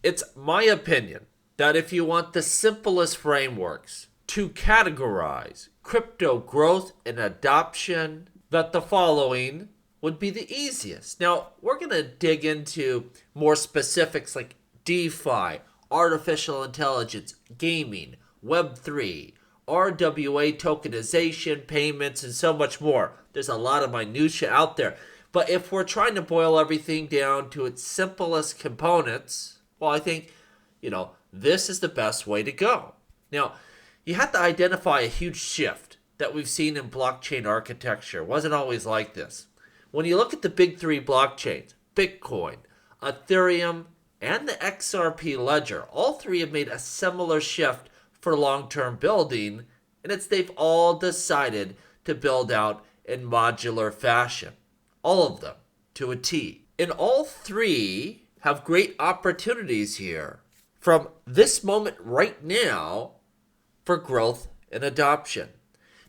It's my opinion that if you want the simplest frameworks to categorize crypto growth and adoption, that the following would be the easiest. Now, we're going to dig into more specifics like DeFi, artificial intelligence, gaming, Web3, RWA tokenization, payments, and so much more. There's a lot of minutia out there. But if we're trying to boil everything down to its simplest components, well, I think, this is the best way to go. Now, you have to identify a huge shift that we've seen in blockchain architecture. It wasn't always like this. When you look at the big three blockchains, Bitcoin, Ethereum, and the XRP ledger, all three have made a similar shift for long-term building, and they've all decided to build out in modular fashion. All of them, to a T. And all three have great opportunities here from this moment right now for growth and adoption.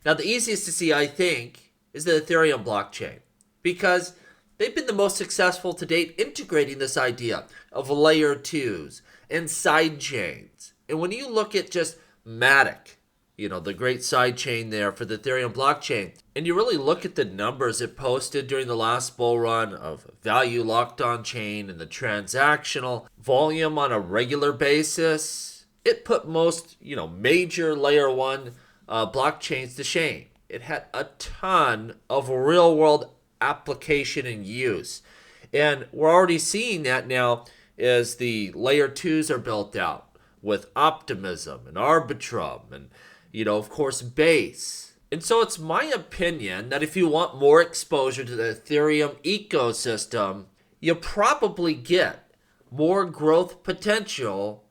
Now, the easiest to see, I think, is the Ethereum blockchain, because they've been the most successful to date integrating this idea of layer 2s and side chains. And when you look at just Matic, the great side chain there for the Ethereum blockchain, and you really look at the numbers it posted during the last bull run of value locked on chain and the transactional volume on a regular basis, it put most, major layer 1 blockchains to shame. It had a ton of real world application and use. And we're already seeing that now as the layer 2s are built out with Optimism and Arbitrum and, of course, Base. And so it's my opinion that if you want more exposure to the Ethereum ecosystem, you probably get more growth potential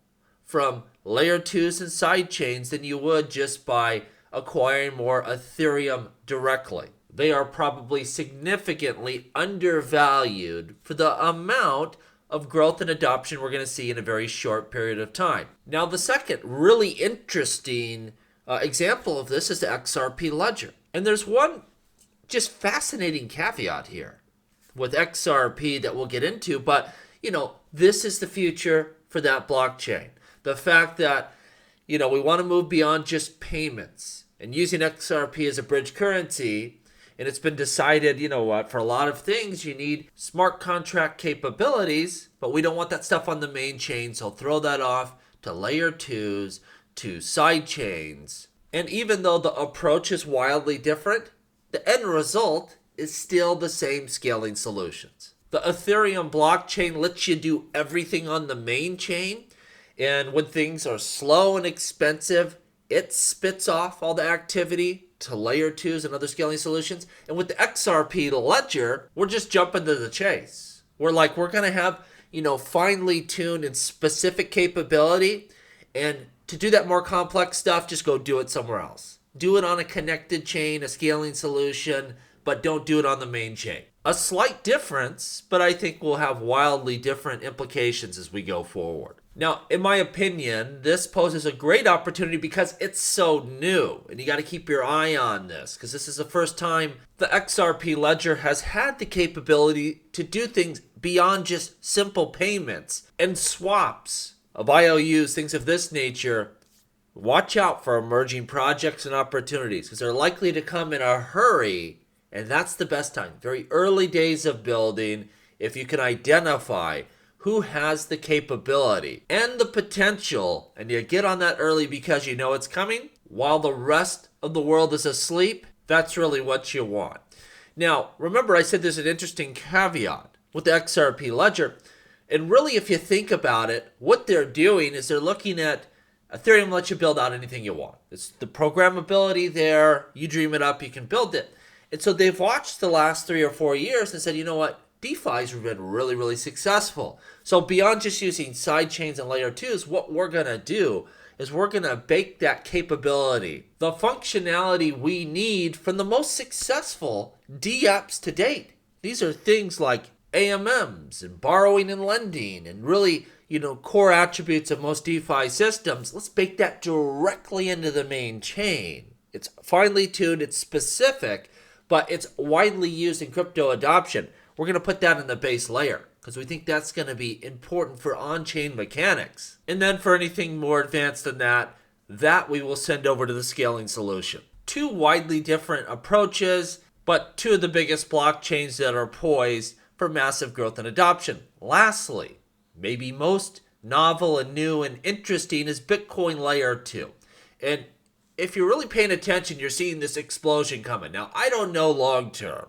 from layer 2s and side chains than you would just by acquiring more Ethereum directly. They are probably significantly undervalued for the amount of growth and adoption we're going to see in a very short period of time. Now, the second really interesting example of this is the XRP ledger. And there's one just fascinating caveat here with XRP that we'll get into, but, this is the future for that blockchain. The fact that, we want to move beyond just payments and using XRP as a bridge currency. And it's been decided, for a lot of things, you need smart contract capabilities, but we don't want that stuff on the main chain. So throw that off to layer 2s, to side chains. And even though the approach is wildly different, the end result is still the same scaling solutions. The Ethereum blockchain lets you do everything on the main chain. And when things are slow and expensive, it spits off all the activity to layer 2s and other scaling solutions. And with the XRP ledger, we're just jumping to the chase. We're going to have, finely tuned and specific capability. And to do that more complex stuff, just go do it somewhere else. Do it on a connected chain, a scaling solution, but don't do it on the main chain. A slight difference, but I think will have wildly different implications as we go forward. Now, in my opinion, this poses a great opportunity because it's so new, and you got to keep your eye on this because this is the first time the XRP ledger has had the capability to do things beyond just simple payments and swaps of IOUs, things of this nature. Watch out for emerging projects and opportunities because they're likely to come in a hurry, and that's the best time. Very early days of building, if you can identify who has the capability and the potential, and you get on that early because you know it's coming, while the rest of the world is asleep, that's really what you want. Now, remember I said there's an interesting caveat with the XRP ledger, and really if you think about it, what they're doing is they're looking at Ethereum lets you build out anything you want. It's the programmability there, you dream it up, you can build it. And so they've watched the last 3 or 4 years and said, you know what? DeFi's have been really, really successful. So beyond just using side chains and layer 2s, what we're going to do is we're going to bake that capability, the functionality we need from the most successful DApps to date. These are things like AMMs and borrowing and lending and really, core attributes of most DeFi systems. Let's bake that directly into the main chain. It's finely tuned, it's specific, but it's widely used in crypto adoption. We're going to put that in the base layer because we think that's going to be important for on-chain mechanics. And then for anything more advanced than that, that we will send over to the scaling solution. Two widely different approaches, but two of the biggest blockchains that are poised for massive growth and adoption. Lastly, maybe most novel and new and interesting is Bitcoin Layer 2. And if you're really paying attention, you're seeing this explosion coming. Now, I don't know long term,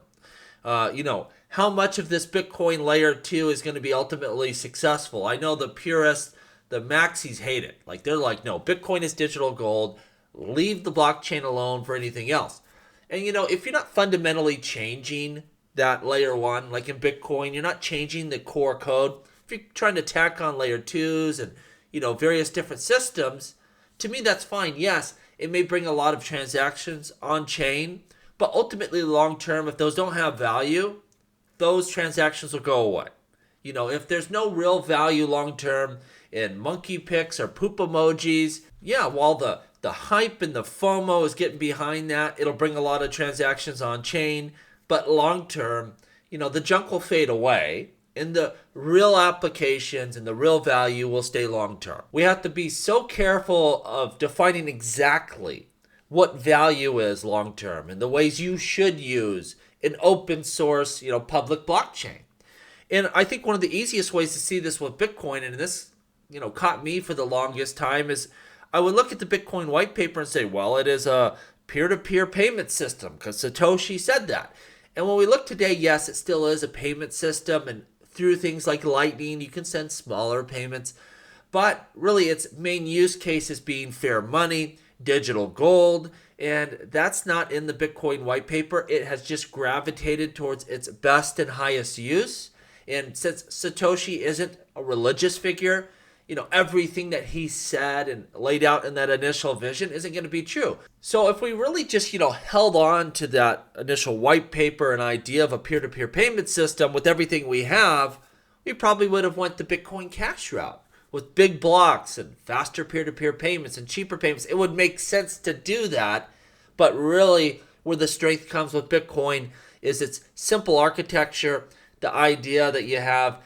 how much of this Bitcoin Layer 2 is going to be ultimately successful. I know the purists, the maxis hate it. Like, they're like, no, Bitcoin is digital gold. Leave the blockchain alone for anything else. And, if you're not fundamentally changing that layer 1, like in Bitcoin, you're not changing the core code. If you're trying to tack on layer 2s and, various different systems, to me, that's fine. Yes, it may bring a lot of transactions on chain, but ultimately, long term, if those don't have value, those transactions will go away. If there's no real value long term in monkey pics or poop emojis, while the hype and the FOMO is getting behind that, it'll bring a lot of transactions on chain. But long term, the junk will fade away and the real applications and the real value will stay long term. We have to be so careful of defining exactly what value is long term and the ways you should use an open source, public blockchain. And I think one of the easiest ways to see this with Bitcoin, and this, caught me for the longest time, is I would look at the Bitcoin white paper and say, well, it is a peer-to-peer payment system because Satoshi said that. And when we look today, yes, it still is a payment system, and through things like Lightning, you can send smaller payments. But really, its main use case is being fair money, digital gold, and that's not in the Bitcoin white paper. It has just gravitated towards its best and highest use. And since Satoshi isn't a religious figure, everything that he said and laid out in that initial vision isn't going to be true. So if we really just, held on to that initial white paper and idea of a peer-to-peer payment system with everything we have, we probably would have went the Bitcoin Cash route with big blocks and faster peer-to-peer payments and cheaper payments. It would make sense to do that, but really where the strength comes with Bitcoin is its simple architecture, the idea that you have,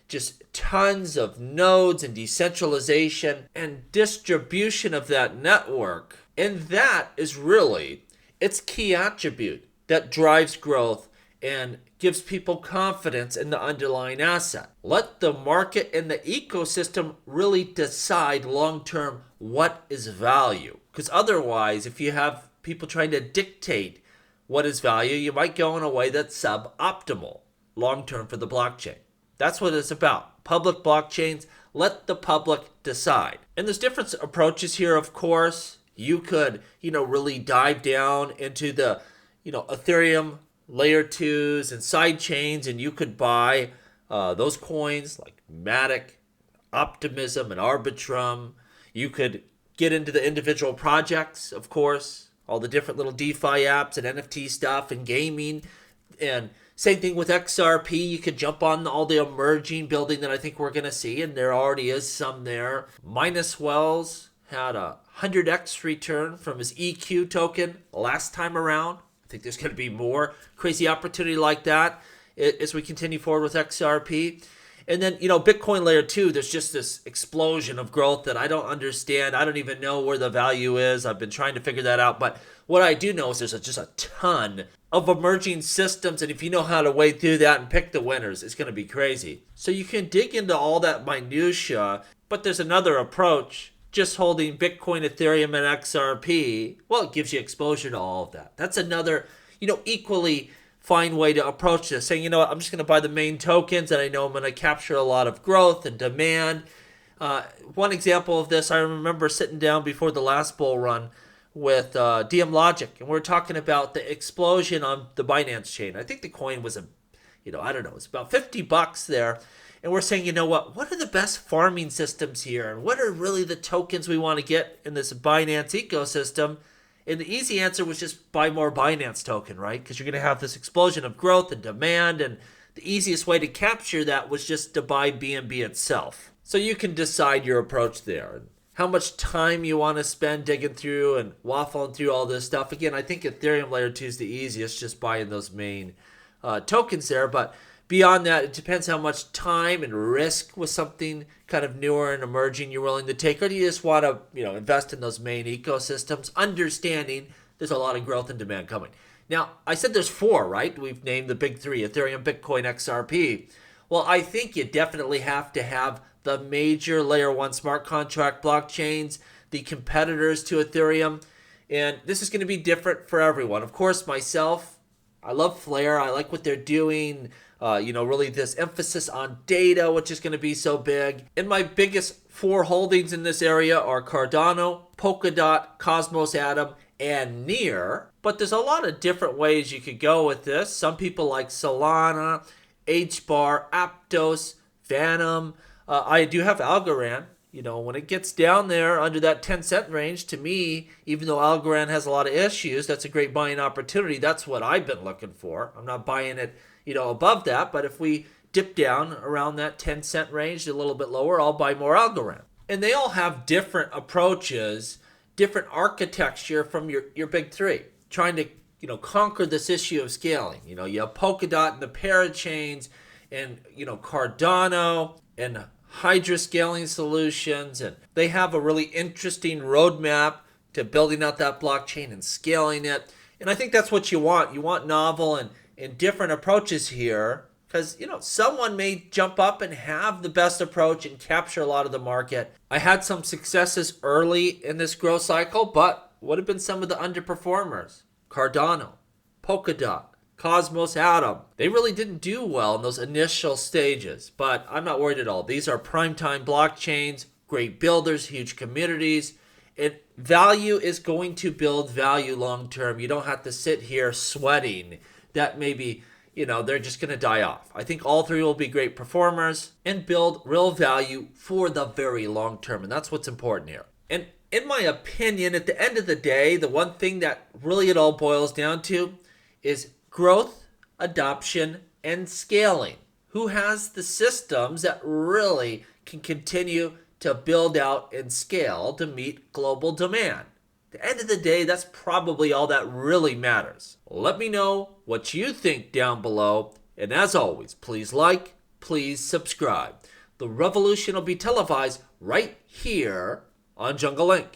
just tons of nodes and decentralization and distribution of that network. And that is really its key attribute that drives growth and gives people confidence in the underlying asset. Let the market and the ecosystem really decide long-term what is value. Because otherwise, if you have people trying to dictate what is value, you might go in a way that's suboptimal long-term for the blockchain. That's what it's about. Public blockchains, let the public decide. And there's different approaches here, of course. You could, really dive down into the, Ethereum layer 2s and side chains, and you could buy those coins like Matic, Optimism, and Arbitrum. You could get into the individual projects, of course, all the different little DeFi apps and NFT stuff and gaming. And same thing with XRP. You could jump on all the emerging building that I think we're going to see, and there already is some there. Minus Wells had a 100x return from his EQ token last time around. I think there's going to be more crazy opportunity like that as we continue forward with XRP. And then, Bitcoin Layer 2, there's just this explosion of growth that I don't understand. I don't even know where the value is. I've been trying to figure that out. But what I do know is there's just a ton of emerging systems. And if you know how to wade through that and pick the winners, it's going to be crazy. So you can dig into all that minutia. But there's another approach. Just holding Bitcoin, Ethereum, and XRP, well, it gives you exposure to all of that. That's another, equally fine way to approach this. Saying, I'm just going to buy the main tokens and I know I'm going to capture a lot of growth and demand. One example of this, I remember sitting down before the last bull run with DM Logic, and we're talking about the explosion on the Binance chain. I think the coin was it's about $50 there. And we're saying, what are the best farming systems here? And what are really the tokens we want to get in this Binance ecosystem? And the easy answer was just buy more Binance token, right? Because you're going to have this explosion of growth and demand. And the easiest way to capture that was just to buy BNB itself. So you can decide your approach there. And how much time you want to spend digging through and waffling through all this stuff. Again, I think Ethereum Layer 2 is the easiest, just buying those main tokens there. But Beyond that, it depends how much time and risk with something kind of newer and emerging you're willing to take, or do you just want to, invest in those main ecosystems, understanding there's a lot of growth and demand coming. Now, I said there's four, right? We've named the big three: Ethereum, Bitcoin, XRP. Well, I think you definitely have to have the major layer one smart contract blockchains, the competitors to Ethereum. And this is going to be different for everyone. Of course, myself, I love Flare. I like what they're doing. Really this emphasis on data, which is going to be so big. And my biggest four holdings in this area are Cardano, Polkadot, Cosmos Atom, and Near. But there's a lot of different ways you could go with this. Some people like Solana, HBAR, Aptos, Phantom. I do have Algorand. When it gets down there under that 10-cent range, to me, even though Algorand has a lot of issues, that's a great buying opportunity. That's what I've been looking for. I'm not buying it, above that. But if we dip down around that 10-cent range, a little bit lower, I'll buy more Algorand. And they all have different approaches, different architecture from your big three, trying to, conquer this issue of scaling. You have Polkadot and the parachains and, Cardano and Hydra scaling solutions, and they have a really interesting roadmap to building out that blockchain and scaling it. And I think that's what you want. You want novel and different approaches here, because someone may jump up and have the best approach and capture a lot of the market. I had some successes early in this growth cycle, but what have been some of the underperformers? Cardano, Polkadot, Cosmos Atom. They really didn't do well in those initial stages, but I'm not worried at all. These are primetime blockchains, great builders, huge communities, and value is going to build value long term. You don't have to sit here sweating that maybe, they're just going to die off. I think all three will be great performers and build real value for the very long term, and that's what's important here. And in my opinion, at the end of the day, the one thing that really it all boils down to is growth, adoption, and scaling. Who has the systems that really can continue to build out and scale to meet global demand? At the end of the day, that's probably all that really matters. Let me know what you think down below. And as always, please like, please subscribe. The revolution will be televised right here on Jungle Link.